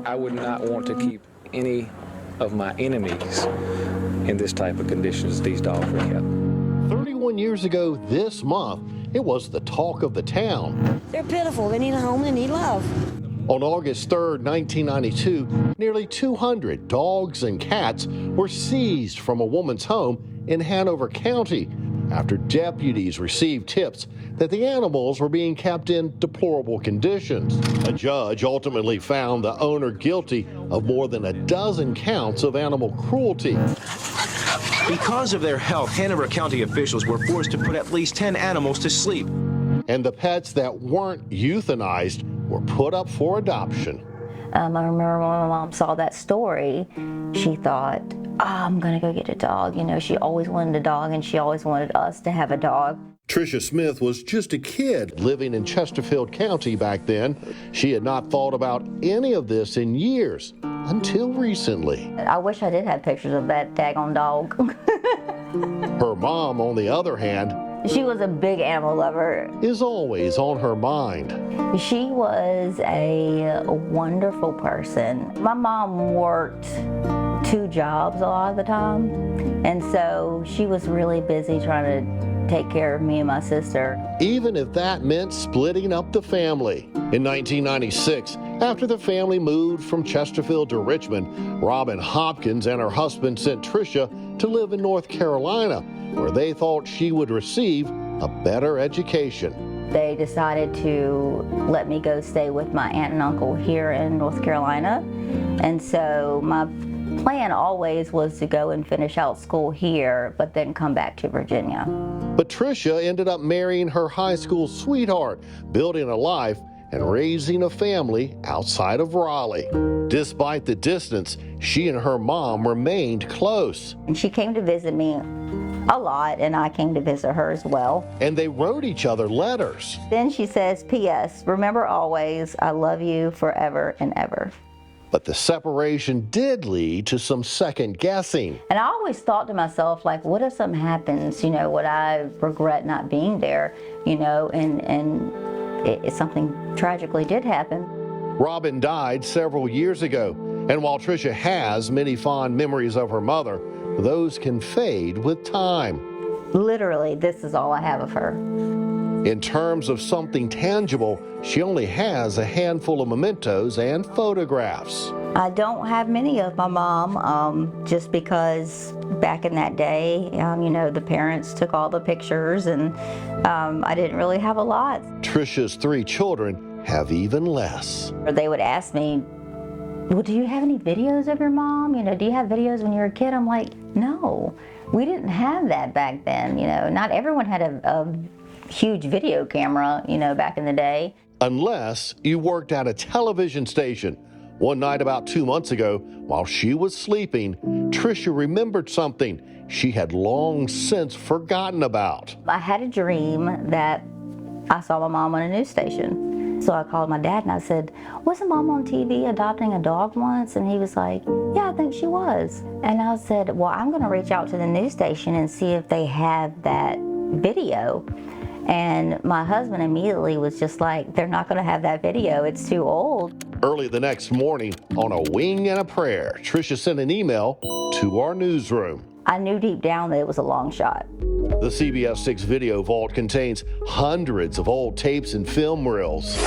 I would not want to keep any of my enemies in this type of conditions these dogs were kept. 31 years ago this month, it was the talk of the town. They're pitiful. They need a home. They need love. On August 3rd, 1992, nearly 200 dogs and cats were seized from a woman's home in Hanover County after deputies received tips that the animals were being kept in deplorable conditions. A judge ultimately found the owner guilty of more than a dozen counts of animal cruelty. Because of their health, Hanover County officials were forced to put at least 10 animals to sleep. And the pets that weren't euthanized were put up for adoption. I remember when my mom saw that story, she thought, I'm gonna go get a dog. You know, she always wanted a dog and she always wanted us to have a dog. Tricia Smith was just a kid living in Chesterfield County back then. She had not thought about any of this in years until recently. I wish I did have pictures of that daggone dog. Her mom, on the other hand, she was a big animal lover. Is always on her mind. She was a wonderful person. My mom worked 2 jobs a lot of the time, and so she was really busy trying to take care of me and my sister. Even if that meant splitting up the family. In 1996, after the family moved from Chesterfield to Richmond, Robin Hopkins and her husband sent Tricia to live in North Carolina, where they thought she would receive a better education. They decided to let me go stay with my aunt and uncle here in North Carolina. And so my plan always was to go and finish out school here, but then come back to Virginia. But Tricia ended up marrying her high school sweetheart, building a life and raising a family outside of Raleigh. Despite the distance, she and her mom remained close. And she came to visit me a lot, and I came to visit her as well. And they wrote each other letters. Then she says, P.S., remember always, I love you forever and ever. But the separation did lead to some second guessing. And I always thought to myself, like, what if something happens? You know, would I regret not being there? You know, and something tragically did happen. Robin died several years ago. And while Tricia has many fond memories of her mother, those can fade with time. Literally, this is all I have of her. In terms of something tangible, she only has a handful of mementos and photographs. I don't have many of my mom, just because back in that day, you know, the parents took all the pictures, and I didn't really have a lot. Tricia's 3 children have even less. They would ask me, well, do you have any videos of your mom? You know, do you have videos when you were a kid? I'm like, no, we didn't have that back then. You know, not everyone had a huge video camera, you know, back in the day. Unless you worked at a television station. One night about 2 months ago, while she was sleeping, Tricia remembered something she had long since forgotten about. I had a dream that I saw my mom on a news station. So I called my dad and I said, wasn't Mom on TV adopting a dog once? And he was like, yeah, I think she was. And I said, well, I'm gonna reach out to the news station and see if they have that video. And my husband immediately was just like, they're not gonna have that video, it's too old. Early the next morning, on a wing and a prayer, Tricia sent an email to our newsroom. I knew deep down that it was a long shot. The CBS 6 video vault contains hundreds of old tapes and film reels.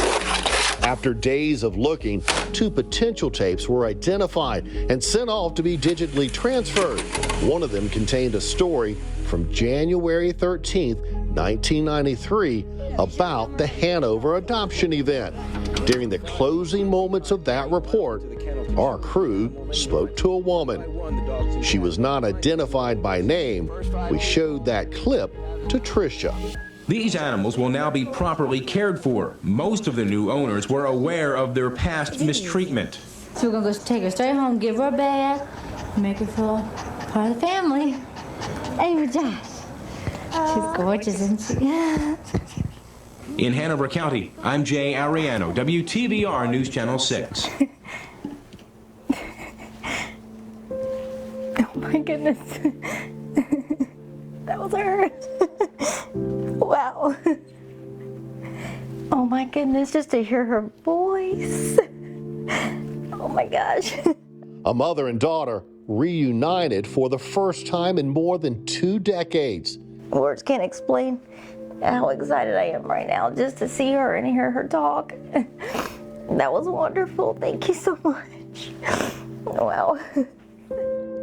After days of looking, 2 potential tapes were identified and sent off to be digitally transferred. One of them contained a story from January 13th, 1993, about the Hanover adoption event. During the closing moments of that report, our crew spoke to a woman. She was not identified by name. We showed that clip to Tricia. These animals will now be properly cared for. Most of the new owners were aware of their past mistreatment. So we're gonna go take her straight home, give her a bath, make her feel part of the family. Hey, Josh. She's gorgeous, isn't she? In Hanover County, I'm Jay Ariano, WTVR News Channel 6. Oh my goodness. That was her. Wow. Oh my goodness, just to hear her voice. Oh my gosh. A mother and daughter reunited for the first time in more than 2 decades. Words can't explain how excited I am right now just to see her and hear her talk. That was wonderful. Thank you so much. Wow.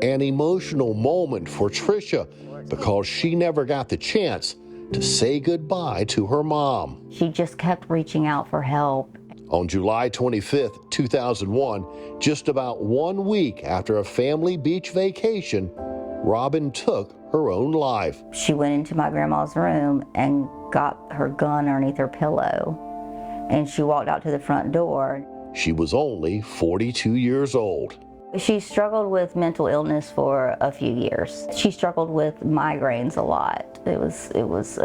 An emotional moment for Tricia because she never got the chance to say goodbye to her mom. She just kept reaching out for help. On July 25th, 2001, just about 1 week after a family beach vacation, Robin took her own life. She went into my grandma's room and got her gun underneath her pillow, and she walked out to the front door. She was only 42 years old. She struggled with mental illness for a few years. She struggled with migraines a lot. It was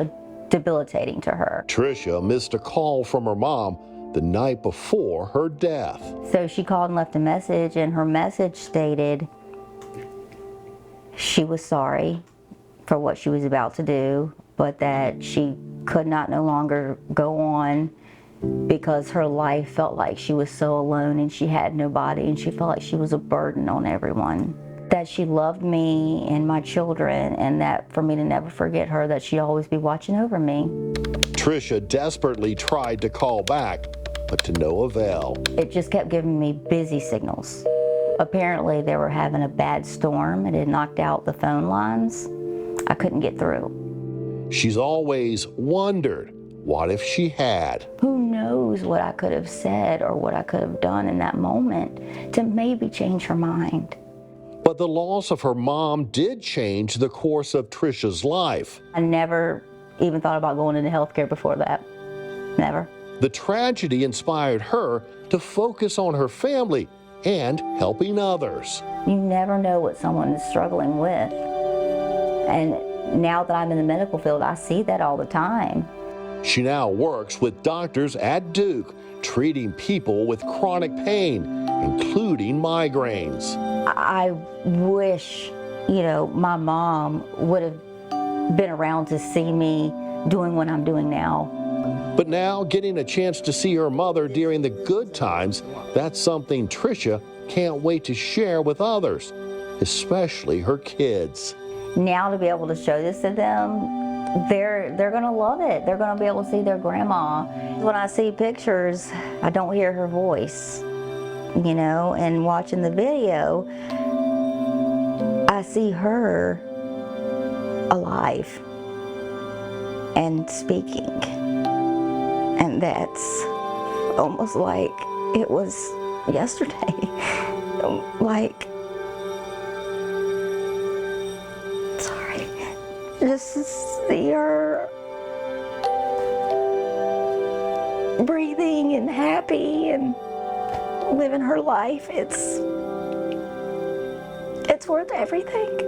debilitating to her. Tricia missed a call from her mom the night before her death. So she called and left a message, and her message stated she was sorry for what she was about to do, but that she could not no longer go on because her life felt like she was so alone and she had nobody, and she felt like she was a burden on everyone. That she loved me and my children, and that for me to never forget her, that she'd always be watching over me. Tricia desperately tried to call back, but to no avail. It just kept giving me busy signals. Apparently they were having a bad storm and it knocked out the phone lines. I couldn't get through. She's always wondered, what if she had? Who knows what I could have said or what I could have done in that moment to maybe change her mind. But the loss of her mom did change the course of Tricia's life. I never even thought about going into healthcare before that. Never. The tragedy inspired her to focus on her family and helping others. You never know what someone is struggling with. And now that I'm in the medical field, I see that all the time. She now works with doctors at Duke, treating people with chronic pain, including migraines. I wish, my mom would have been around to see me doing what I'm doing now. But now, getting a chance to see her mother during the good times, that's something Tricia can't wait to share with others, especially her kids. Now to be able to show this to them, they're gonna love it. They're gonna be able to see their grandma. When I see pictures, I don't hear her voice, and watching the video, I see her alive and speaking. And that's almost like it was yesterday. Like, sorry, just to see her breathing and happy and living her life, it's worth everything.